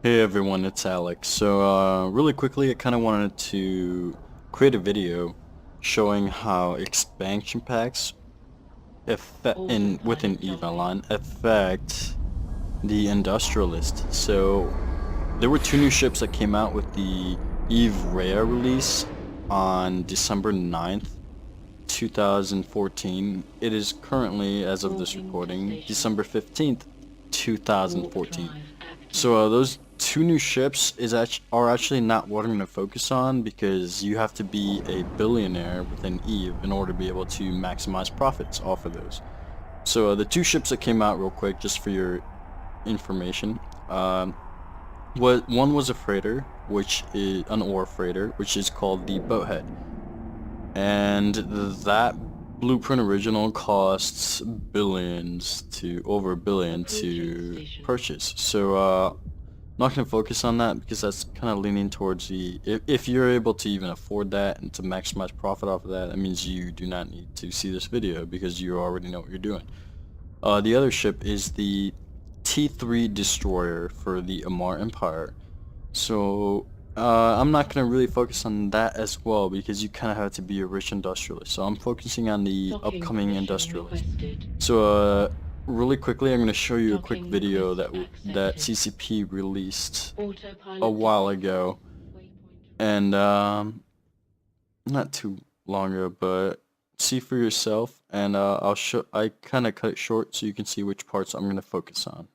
Hey everyone, it's Alex. So really quickly, I kind of wanted to create a video showing how expansion packs within Eve Online affect the industrialist. So there were two new ships that came out with the Rhea release on December 9th, 2014. It is currently, as of this recording, December 15th, 2014. So those two new ships are actually not what I'm going to focus on because you have to be a billionaire within Eve in order to be able to maximize profits off of those. So the two ships that came out real quick, just for your information, one was a freighter, which is an ore freighter, which is called the Boathead, and that blueprint original costs over a billion to purchase. So not going to focus on that because that's kind of leaning towards if you're able to even afford that and to maximize profit off of that, that means you do not need to see this video because you already know what you're doing. The other ship is the T3 destroyer for the Amar Empire. So I'm not going to really focus on that as well because you kind of have to be a rich industrialist. So I'm focusing on the upcoming industrialist. So really quickly, I'm going to show you a quick video that CCP released a while ago, and not too long ago, but see for yourself, and I kind of cut it short so you can see which parts I'm going to focus on.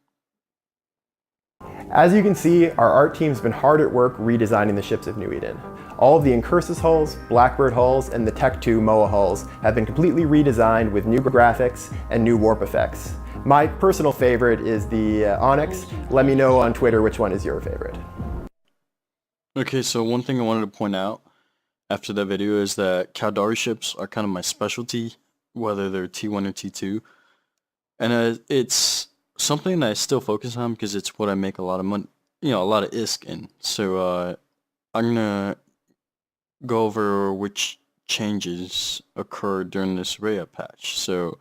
As you can see, our art team's been hard at work redesigning the ships of New Eden. All of the Incursus hulls, Blackbird hulls, and the Tech 2 MOA hulls have been completely redesigned with new graphics and new warp effects. My personal favorite is the Onyx. Let me know on Twitter which one is your favorite. Okay, so one thing I wanted to point out after that video is that Caldari ships are kind of my specialty, whether they're T1 or T2, and it's something that I still focus on because it's what I make a lot of money, a lot of ISK in. So I'm gonna go over which changes occurred during this Rhea patch. So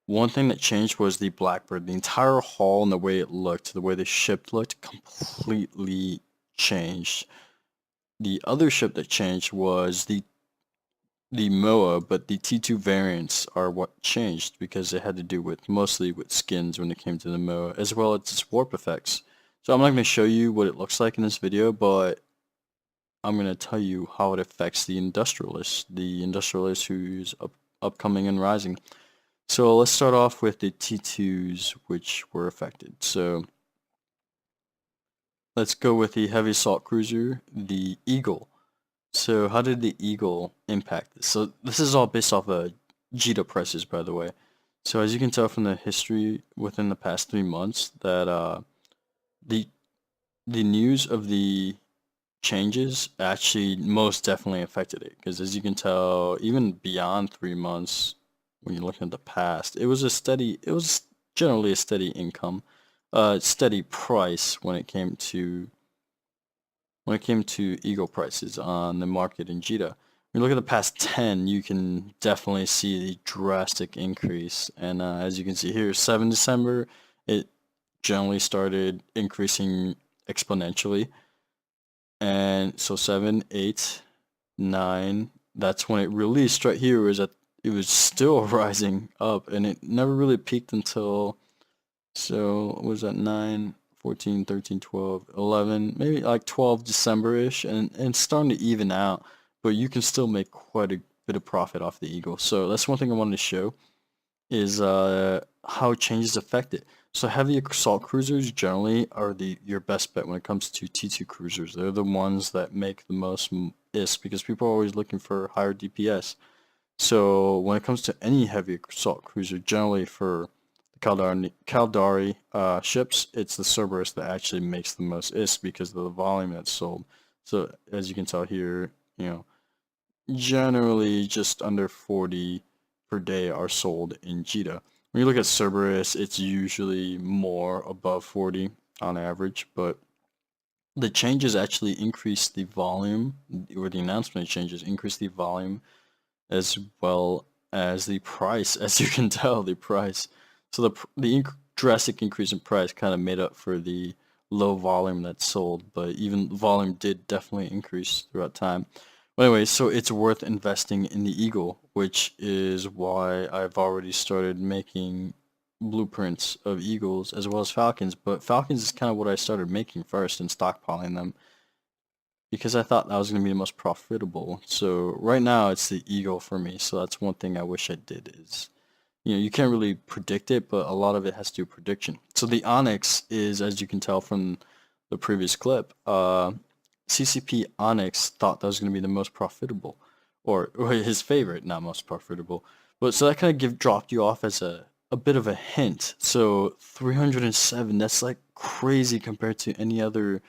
one thing that changed was the Blackbird. The entire hull and the way it looked, the way the ship looked, completely changed. The other ship that changed was the MOA, but the T2 variants are what changed because it had to do mostly with skins when it came to the MOA, as well as its warp effects. So I'm not going to show you what it looks like in this video, but I'm going to tell you how it affects the industrialist who's upcoming and rising. So let's start off with the T2s which were affected. So let's go with the heavy assault cruiser, the Eagle. So how did the Eagle impact this? So this is all based off of JITA prices, by the way. So as you can tell from the history within the past 3 months, that the news of the changes actually most definitely affected it. Because as you can tell, even beyond 3 months, when you're looking at the past, it was generally a steady income, steady price when it came to Eagle prices on the market in JITA. When you look at the past 10, you can definitely see the drastic increase. And as you can see here, 7 December, it generally started increasing exponentially. And so 7, 8, 9, that's when it released right here, it was still rising up, and it never really peaked until, so what was that, 9, 14, 13, 12, 11, maybe like 12 December-ish, and starting to even out, but you can still make quite a bit of profit off the Eagle. So that's one thing I wanted to show, is how changes affect it. So heavy assault cruisers generally are your best bet when it comes to T2 cruisers. They're the ones that make the most ISK because people are always looking for higher DPS. So when it comes to any heavy assault cruiser, generally for Caldari ships, it's the Cerberus that actually makes the most ISK because of the volume that's sold. So as you can tell here, generally just under 40 per day are sold in JITA. When you look at Cerberus, it's usually more above 40 on average, but the changes actually increase the volume, or the announcement changes increase the volume as well as the price. As you can tell, the price. So the drastic increase in price kind of made up for the low volume that's sold, but even volume did definitely increase throughout time. But anyway, so it's worth investing in the Eagle, which is why I've already started making blueprints of Eagles as well as Falcons. But Falcons is kind of what I started making first and stockpiling them because I thought that was going to be the most profitable. So right now it's the Eagle for me. So that's one thing I wish I did is, you can't really predict it, but a lot of it has to do with prediction. So the Onyx is, as you can tell from the previous clip, CCP Onyx thought that was going to be the most profitable, or his favorite, not most profitable. But so that kind of dropped you off as a bit of a hint. So 307, that's like crazy compared to any other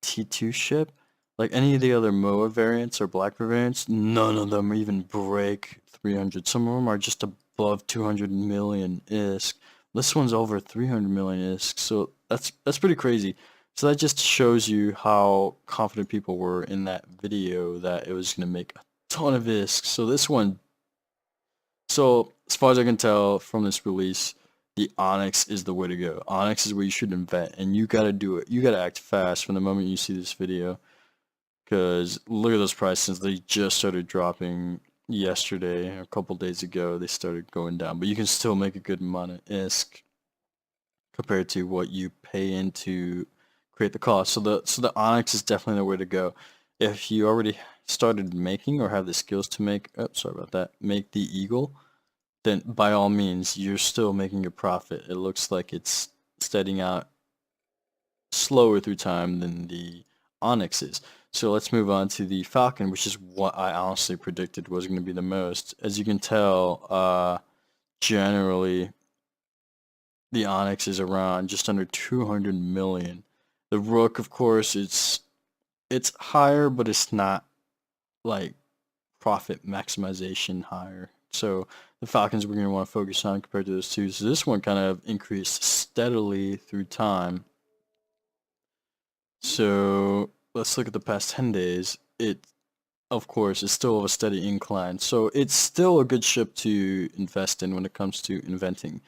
T2 ship. Like any of the other MOA variants or Blackbird variants, none of them even break 300. Some of them are just above 200 million ISK. This one's over 300 million ISK, so that's pretty crazy. So that just shows you how confident people were in that video that it was going to make a ton of ISK. So this one, so as far as I can tell from this release, the Onyx is the way to go. Onyx is where you should invest, and you gotta do it. You gotta act fast from the moment you see this video. Because look at those prices. They just started dropping yesterday, a couple days ago. They started going down. But you can still make a good amount of ISK compared to what you pay in to create the cost. So the Onyx is definitely the way to go. If you already started making or have the skills to make, oh, sorry about that, make the Eagle, then by all means, you're still making a profit. It looks like it's steadying out slower through time than the Onyx is. So let's move on to the Falcon, which is what I honestly predicted was going to be the most. As you can tell, generally the Onyx is around just under 200 million. The Rook, of course, it's higher, but it's not like profit maximization higher. So the Falcons we're going to want to focus on compared to those two. So this one kind of increased steadily through time. So let's look at the past 10 days. It, of course, is still of a steady incline. So it's still a good ship to invest in when it comes to inventing.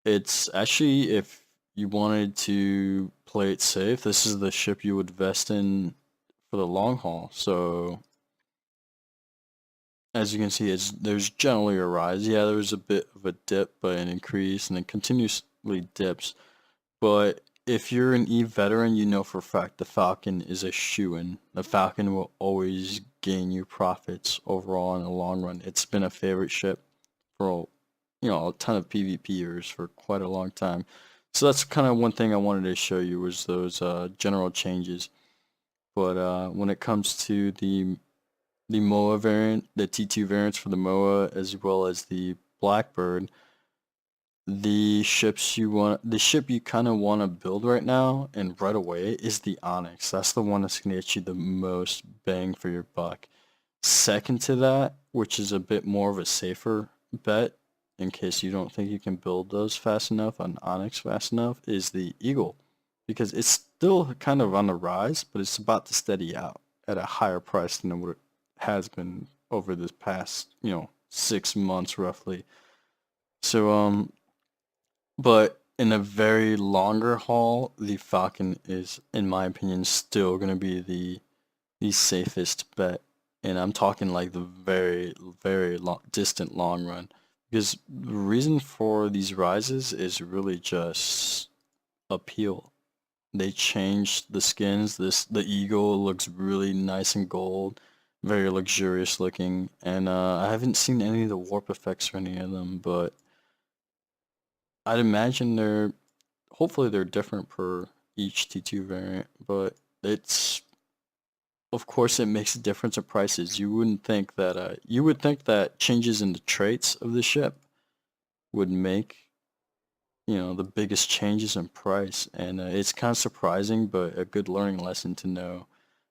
It's actually, if you wanted to play it safe, this is the ship you would invest in for the long haul. So as you can see, there's generally a rise. Yeah, there's a bit of a dip, but an increase, and it continuously dips. But if you're an Eve veteran, you know for a fact the Falcon is a shoo-in. The Falcon will always gain you profits overall in the long run. It's been a favorite ship for a ton of PvPers for quite a long time. So that's kind of one thing I wanted to show you was those general changes. But when it comes to the MOA variant, the T2 variants for the MOA, as well as the Blackbird, the ship you kind of want to build right now and right away is the Onyx. That's the one that's going to get you the most bang for your buck. Second to that, which is a bit more of a safer bet in case you don't think you can build those fast enough on Onyx fast enough, is the Eagle. Because it's still kind of on the rise, but it's about to steady out at a higher price than what it has been over this past, 6 months roughly. So but in a very longer haul, the Falcon is, in my opinion, still going to be the safest bet. And I'm talking like the very, very distant long run. Because the reason for these rises is really just appeal. They changed the skins. The Eagle looks really nice and gold, very luxurious looking. And I haven't seen any of the warp effects or any of them, but I'd imagine hopefully they're different per each T2 variant, but of course it makes a difference in prices. You would think that changes in the traits of the ship would make, the biggest changes in price, and it's kind of surprising, but a good learning lesson to know,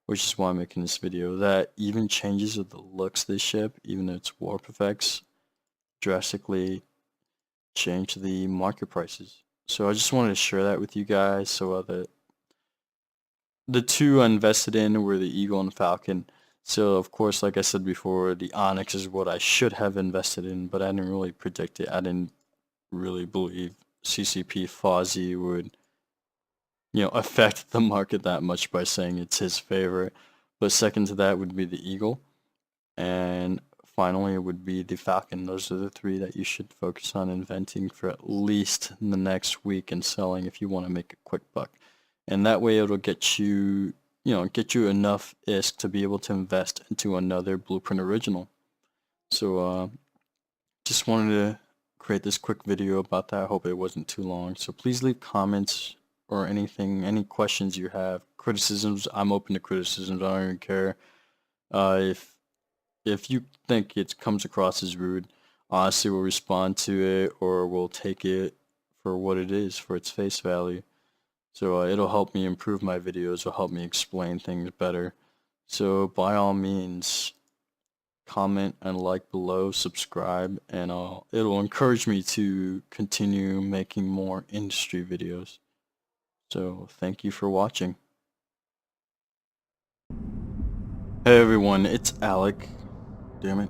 which is why I'm making this video, that even changes of the looks of this ship, even though its warp effects, drastically change the market prices. So I just wanted to share that with you guys. So that the two I invested in were the Eagle and Falcon. So of course, like I said before, the Onyx is what I should have invested in, but I didn't really predict it. I didn't really believe CCP Fozzie would, affect the market that much by saying it's his favorite. But second to that would be the eagle, and finally it would be the falcon. Those are the three that you should focus on inventing for at least the next week and selling if you want to make a quick buck. And that way it'll get you, get you enough ISK to be able to invest into another Blueprint original. So just wanted to create this quick video about that. I hope it wasn't too long. So please leave comments or anything, any questions you have, criticisms. I'm open to criticisms. I don't even care. If you think it comes across as rude, honestly, we'll respond to it or we'll take it for what it is, for its face value. So it'll help me improve my videos, it'll help me explain things better. So by all means, comment and like below, subscribe, and it'll encourage me to continue making more industry videos. So thank you for watching. Hey everyone, it's Alec. Damn it.